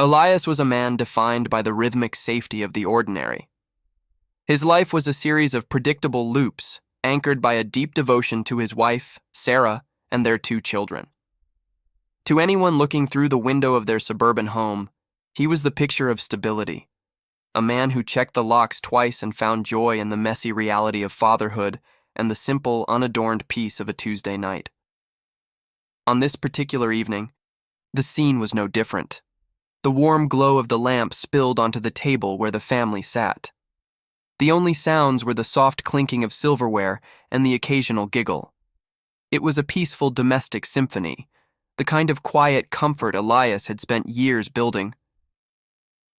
Elias was a man defined by the rhythmic safety of the ordinary. His life was a series of predictable loops, anchored by a deep devotion to his wife, Sarah, and their 2 children. To anyone looking through the window of their suburban home, he was the picture of stability, a man who checked the locks twice and found joy in the messy reality of fatherhood and the simple, unadorned peace of a Tuesday night. On this particular evening, the scene was no different. The warm glow of the lamp spilled onto the table where the family sat. The only sounds were the soft clinking of silverware and the occasional giggle. It was a peaceful domestic symphony, the kind of quiet comfort Elias had spent years building.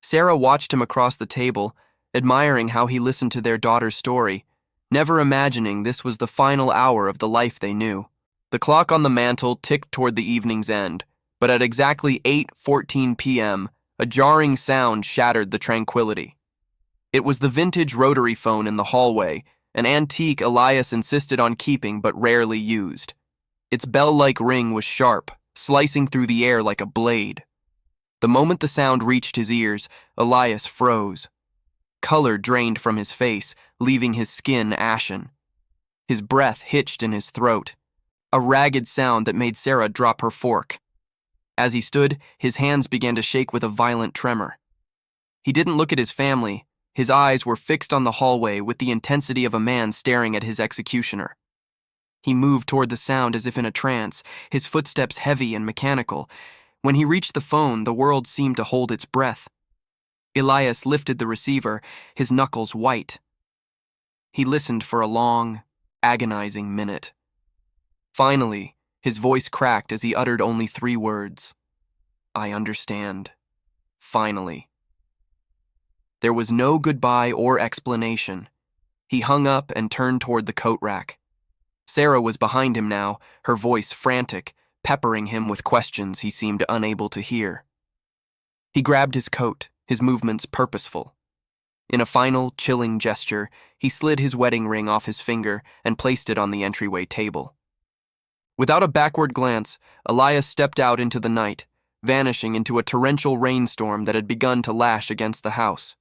Sarah watched him across the table, admiring how he listened to their daughter's story, never imagining this was the final hour of the life they knew. The clock on the mantel ticked toward the evening's end, but at exactly 8:14 p.m., a jarring sound shattered the tranquility. It was the vintage rotary phone in the hallway, an antique Elias insisted on keeping but rarely used. Its bell-like ring was sharp, slicing through the air like a blade. The moment the sound reached his ears, Elias froze. Color drained from his face, leaving his skin ashen. His breath hitched in his throat, a ragged sound that made Sarah drop her fork. As he stood, his hands began to shake with a violent tremor. He didn't look at his family. His eyes were fixed on the hallway with the intensity of a man staring at his executioner. He moved toward the sound as if in a trance, his footsteps heavy and mechanical. When he reached the phone, the world seemed to hold its breath. Elias lifted the receiver, his knuckles white. He listened for a long, agonizing minute. Finally, his voice cracked as he uttered only 3 words. "I understand. Finally." There was no goodbye or explanation. He hung up and turned toward the coat rack. Sarah was behind him now, her voice frantic, peppering him with questions he seemed unable to hear. He grabbed his coat, his movements purposeful. In a final, chilling gesture, he slid his wedding ring off his finger and placed it on the entryway table. Without a backward glance, Elias stepped out into the night, vanishing into a torrential rainstorm that had begun to lash against the house.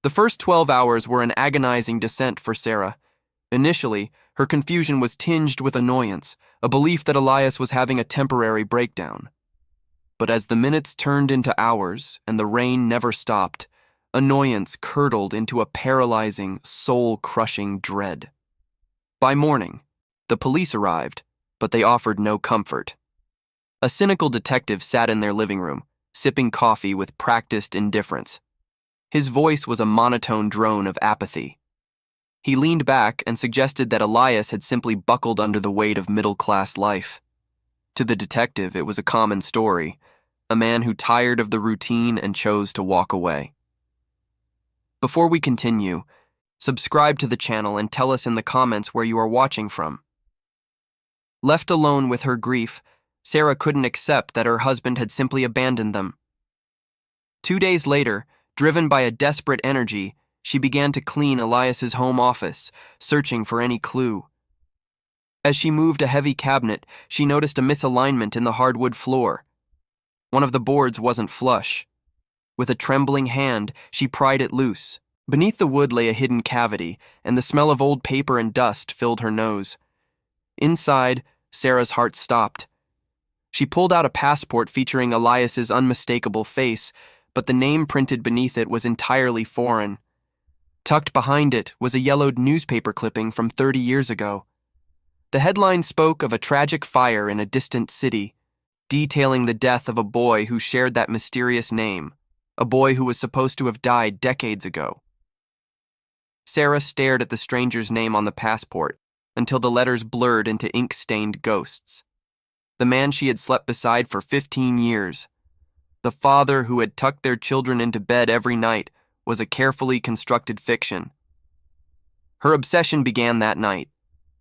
The first 12 hours were an agonizing descent for Sarah. Initially, her confusion was tinged with annoyance, a belief that Elias was having a temporary breakdown. But as the minutes turned into hours and the rain never stopped, annoyance curdled into a paralyzing, soul-crushing dread. By morning, the police arrived, but they offered no comfort. A cynical detective sat in their living room, sipping coffee with practiced indifference. His voice was a monotone drone of apathy. He leaned back and suggested that Elias had simply buckled under the weight of middle-class life. To the detective, it was a common story, a man who tired of the routine and chose to walk away. Before we continue, subscribe to the channel and tell us in the comments where you are watching from. Left alone with her grief, Sarah couldn't accept that her husband had simply abandoned them. 2 days later, driven by a desperate energy, she began to clean Elias's home office, searching for any clue. As she moved a heavy cabinet, she noticed a misalignment in the hardwood floor. One of the boards wasn't flush. With a trembling hand, she pried it loose. Beneath the wood lay a hidden cavity, and the smell of old paper and dust filled her nose. Inside, Sarah's heart stopped. She pulled out a passport featuring Elias's unmistakable face, but the name printed beneath it was entirely foreign. Tucked behind it was a yellowed newspaper clipping from 30 years ago. The headline spoke of a tragic fire in a distant city, detailing the death of a boy who shared that mysterious name, a boy who was supposed to have died decades ago. Sarah stared at the stranger's name on the passport until the letters blurred into ink-stained ghosts. The man she had slept beside for 15 years, the father who had tucked their children into bed every night, was a carefully constructed fiction. Her obsession began that night,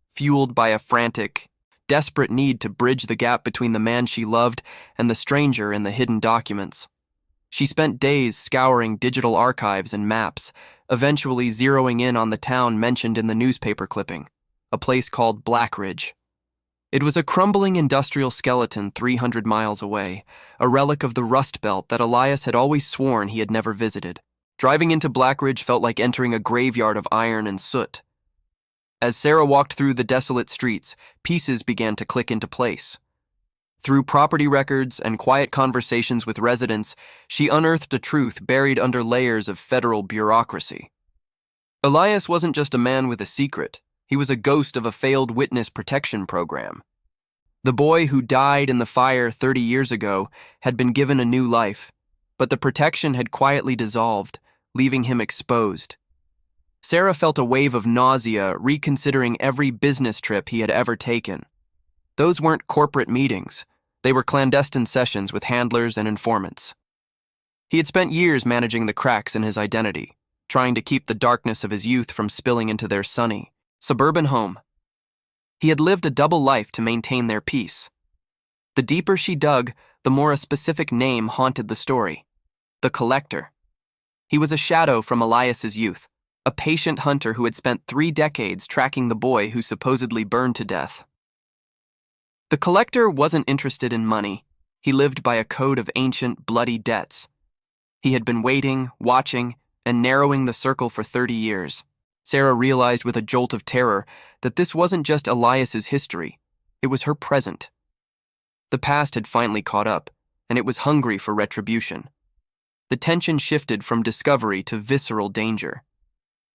fueled by a frantic, desperate need to bridge the gap between the man she loved and the stranger in the hidden documents. She spent days scouring digital archives and maps, eventually zeroing in on the town mentioned in the newspaper clipping, a place called Blackridge. It was a crumbling industrial skeleton 300 miles away, a relic of the Rust Belt that Elias had always sworn he had never visited. Driving into Blackridge felt like entering a graveyard of iron and soot. As Sarah walked through the desolate streets, pieces began to click into place. Through property records and quiet conversations with residents, she unearthed a truth buried under layers of federal bureaucracy. Elias wasn't just a man with a secret. He was a ghost of a failed witness protection program. The boy who died in the fire 30 years ago had been given a new life, but the protection had quietly dissolved, leaving him exposed. Sarah felt a wave of nausea reconsidering every business trip he had ever taken. Those weren't corporate meetings. They were clandestine sessions with handlers and informants. He had spent years managing the cracks in his identity, trying to keep the darkness of his youth from spilling into their sunny, suburban home. He had lived a double life to maintain their peace. The deeper she dug, the more a specific name haunted the story: the Collector. He was a shadow from Elias's youth, a patient hunter who had spent 3 decades tracking the boy who supposedly burned to death. The Collector wasn't interested in money. He lived by a code of ancient, bloody debts. He had been waiting, watching, and narrowing the circle for 30 years. Sarah realized with a jolt of terror that this wasn't just Elias's history, it was her present. The past had finally caught up, and it was hungry for retribution. The tension shifted from discovery to visceral danger.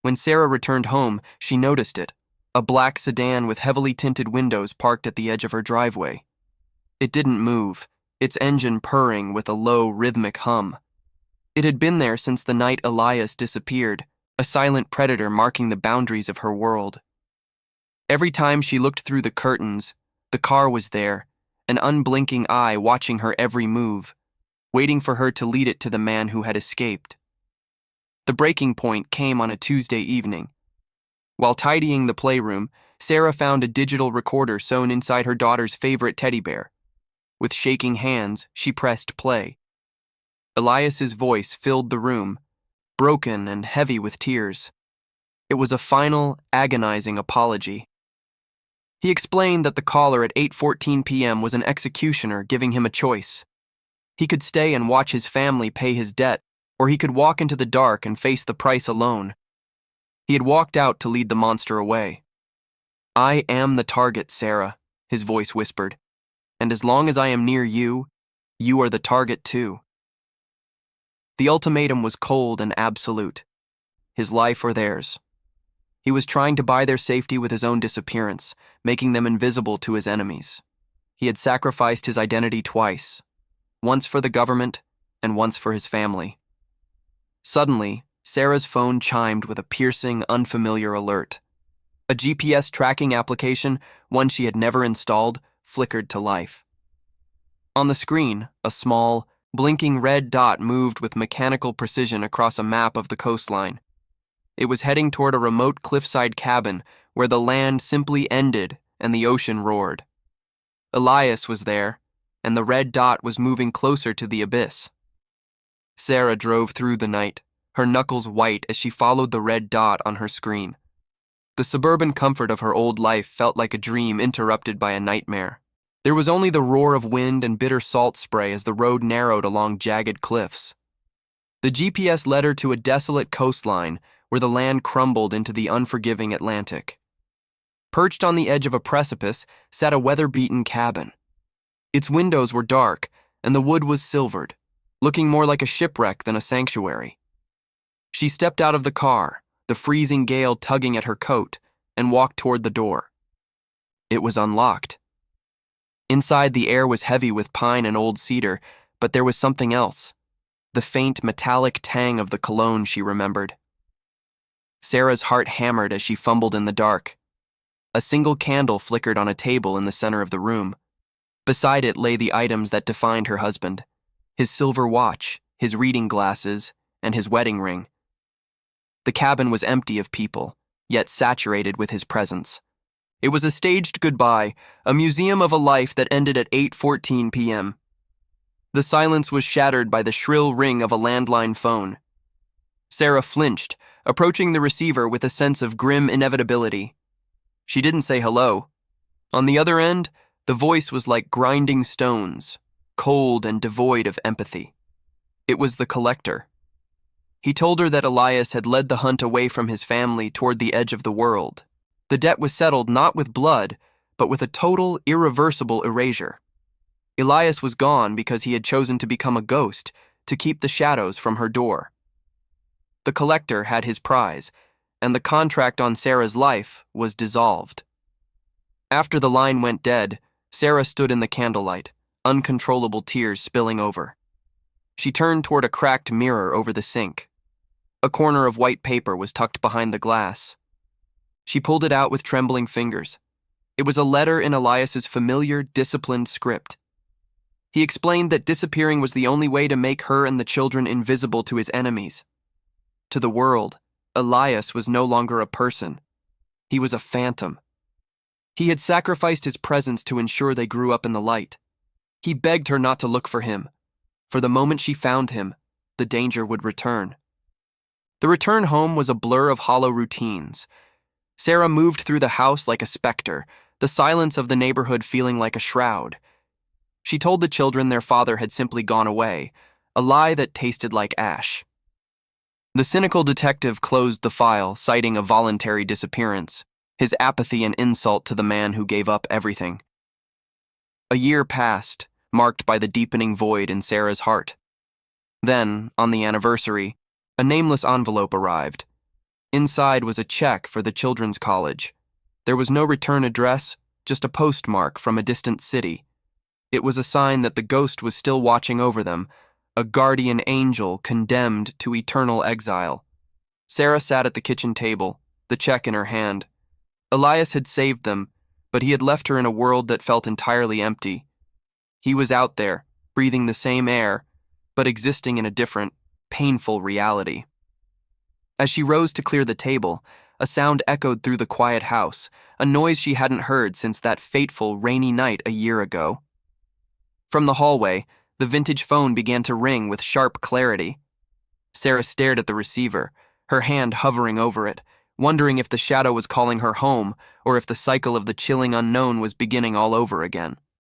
When Sarah returned home, she noticed it, a black sedan with heavily tinted windows parked at the edge of her driveway. It didn't move, its engine purring with a low, rhythmic hum. It had been there since the night Elias disappeared, a silent predator marking the boundaries of her world. Every time she looked through the curtains, the car was there, an unblinking eye watching her every move, waiting for her to lead it to the man who had escaped. The breaking point came on a Tuesday evening. While tidying the playroom, Sarah found a digital recorder sewn inside her daughter's favorite teddy bear. With shaking hands, she pressed play. Elias's voice filled the room, broken and heavy with tears. It was a final, agonizing apology. He explained that the caller at 8:14 p.m. was an executioner giving him a choice. He could stay and watch his family pay his debt, or he could walk into the dark and face the price alone. He had walked out to lead the monster away. "I am the target, Sarah," his voice whispered. "And as long as I am near you, you are the target too." The ultimatum was cold and absolute. His life or theirs. He was trying to buy their safety with his own disappearance, making them invisible to his enemies. He had sacrificed his identity twice, once for the government and once for his family. Suddenly, Sarah's phone chimed with a piercing, unfamiliar alert. A GPS tracking application, one she had never installed, flickered to life. On the screen, a small, blinking red dot moved with mechanical precision across a map of the coastline. It was heading toward a remote cliffside cabin where the land simply ended and the ocean roared. Elias was there, and the red dot was moving closer to the abyss. Sarah drove through the night, her knuckles white as she followed the red dot on her screen. The suburban comfort of her old life felt like a dream interrupted by a nightmare. There was only the roar of wind and bitter salt spray as the road narrowed along jagged cliffs. The GPS led her to a desolate coastline where the land crumbled into the unforgiving Atlantic. Perched on the edge of a precipice sat a weather-beaten cabin. Its windows were dark, and the wood was silvered, looking more like a shipwreck than a sanctuary. She stepped out of the car, the freezing gale tugging at her coat, and walked toward the door. It was unlocked. Inside, the air was heavy with pine and old cedar, but there was something else. The faint, metallic tang of the cologne she remembered. Sarah's heart hammered as she fumbled in the dark. A single candle flickered on a table in the center of the room. Beside it lay the items that defined her husband: his silver watch, his reading glasses, and his wedding ring. The cabin was empty of people, yet saturated with his presence. It was a staged goodbye, a museum of a life that ended at 8:14 p.m. The silence was shattered by the shrill ring of a landline phone. Sarah flinched, approaching the receiver with a sense of grim inevitability. She didn't say hello. On the other end, The voice was like grinding stones, cold and devoid of empathy. It was the collector. He told her that Elias had led the hunt away from his family toward the edge of the world. The debt was settled not with blood, but with a total, irreversible erasure. Elias was gone because he had chosen to become a ghost to keep the shadows from her door. The collector had his prize, and the contract on Sarah's life was dissolved. After the line went dead, Sarah stood in the candlelight, uncontrollable tears spilling over. She turned toward a cracked mirror over the sink. A corner of white paper was tucked behind the glass. She pulled it out with trembling fingers. It was a letter in Elias's familiar, disciplined script. He explained that disappearing was the only way to make her and the children invisible to his enemies. To the world, Elias was no longer a person. He was a phantom. He had sacrificed his presence to ensure they grew up in the light. He begged her not to look for him. For the moment she found him, the danger would return. The return home was a blur of hollow routines. Sarah moved through the house like a specter, the silence of the neighborhood feeling like a shroud. She told the children their father had simply gone away, a lie that tasted like ash. The cynical detective closed the file, citing a voluntary disappearance, his apathy an insult to the man who gave up everything. A year passed, marked by the deepening void in Sarah's heart. Then, on the anniversary, a nameless envelope arrived. Inside was a check for the children's college. There was no return address, just a postmark from a distant city. It was a sign that the ghost was still watching over them, a guardian angel condemned to eternal exile. Sarah sat at the kitchen table, the check in her hand. Elias had saved them, but he had left her in a world that felt entirely empty. He was out there, breathing the same air, but existing in a different, painful reality. As she rose to clear the table, a sound echoed through the quiet house, a noise she hadn't heard since that fateful, rainy night a year ago. From the hallway, the vintage phone began to ring with sharp clarity. Sarah stared at the receiver, her hand hovering over it, wondering if the shadow was calling her home or if the cycle of the chilling unknown was beginning all over again.